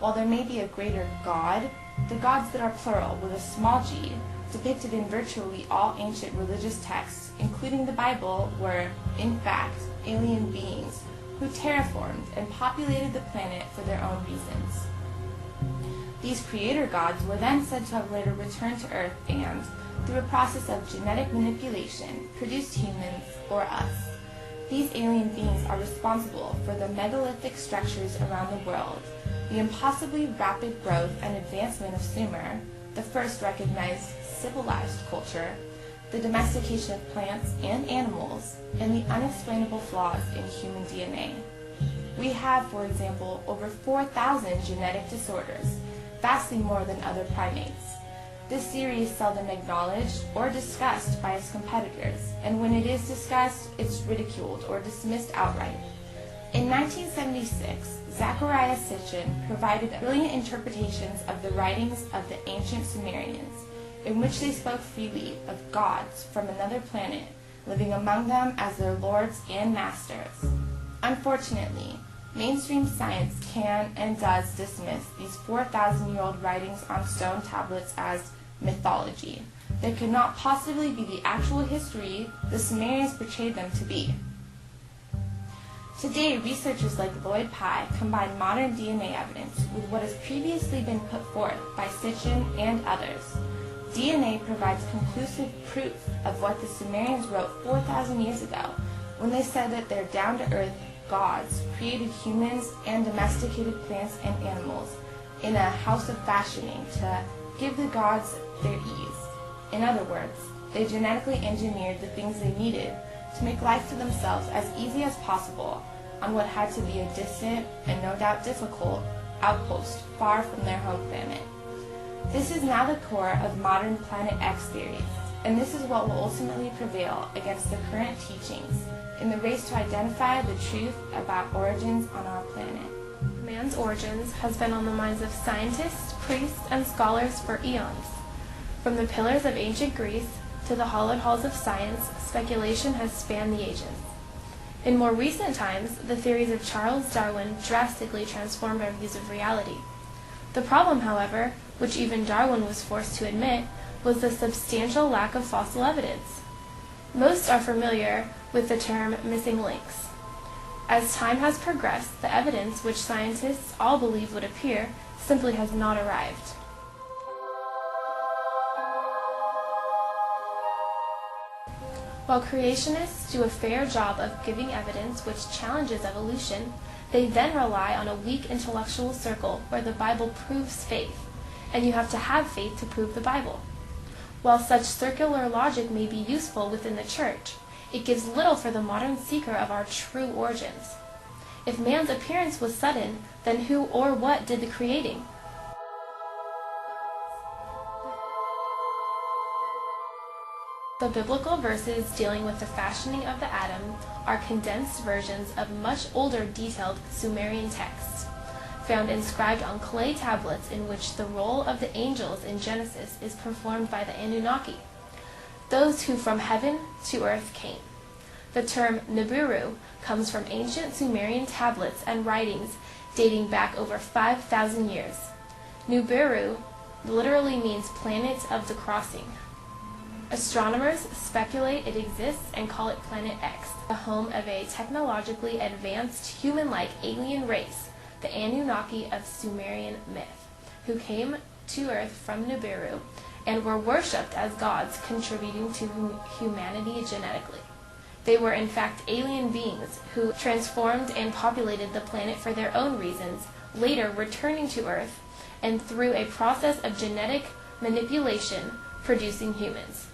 while there may be a greater God, the gods that are plural with a small g, depicted in virtually all ancient religious texts, including the Bible, were, in fact, alien beings who terraformed and populated the planet for their own reasons. These creator gods were then said to have later returned to Earth and, through a process of genetic manipulation, produced humans, or us. These alien beings are responsible for the megalithic structures around the world, the impossibly rapid growth and advancement of Sumer, the first recognized civilized culture, the domestication of plants and animals, and the unexplainable flaws in human DNA. We have, for example, over 4,000 genetic disorders, vastly more than other primates. This theory is seldom acknowledged or discussed by its competitors, and when it is discussed, it's ridiculed or dismissed outright. In 1976, Zecharia Sitchin provided brilliant interpretations of the writings of the ancient Sumerians, in which they spoke freely of gods from another planet, living among them as their lords and masters. Unfortunately, mainstream science can and does dismiss these 4,000-year-old writings on stone tablets as mythology. They could not possibly be the actual history the Sumerians portrayed them to be. Today, researchers like Lloyd Pye combine modern DNA evidence with what has previously been put forth by Sitchin and others. DNA provides conclusive proof of what the Sumerians wrote 4,000 years ago when they said that their down-to-earth gods created humans and domesticated plants and animals in a house of fashioning to give the gods their ease. In other words, they genetically engineered the things they needed to make life for themselves as easy as possible on what had to be a distant and no doubt difficult outpost far from their home planet. This is now the core of modern Planet X theories, and this is what will ultimately prevail against the current teachings in the race to identify the truth about origins on our planet. Man's origins has been on the minds of scientists, priests, and scholars for eons. From the pillars of ancient Greece to the hallowed halls of science, speculation has spanned the ages. In more recent times, the theories of Charles Darwin drastically transformed our views of reality. The problem, however, which even Darwin was forced to admit, was the substantial lack of fossil evidence. Most are familiar with the term missing links. As time has progressed, the evidence which scientists all believe would appear simply has not arrived. While creationists do a fair job of giving evidence which challenges evolution, they then rely on a weak intellectual circle where the Bible proves faith, and you have to have faith to prove the Bible. While such circular logic may be useful within the church, it gives little for the modern seeker of our true origins. If man's appearance was sudden, then who or what did the creating? The biblical verses dealing with the fashioning of the atom are condensed versions of much older detailed Sumerian texts, found inscribed on clay tablets in which the role of the angels in Genesis is performed by the Anunnaki, those who from heaven to earth came. The term Nibiru comes from ancient Sumerian tablets and writings dating back over 5,000 years. Nibiru literally means planet of the crossing. Astronomers speculate it exists and call it Planet X, the home of a technologically advanced human-like alien race, the Anunnaki of Sumerian myth, who came to Earth from Nibiru and were worshipped as gods contributing to humanity genetically. They were in fact alien beings who transformed and populated the planet for their own reasons, later returning to Earth and through a process of genetic manipulation producing humans.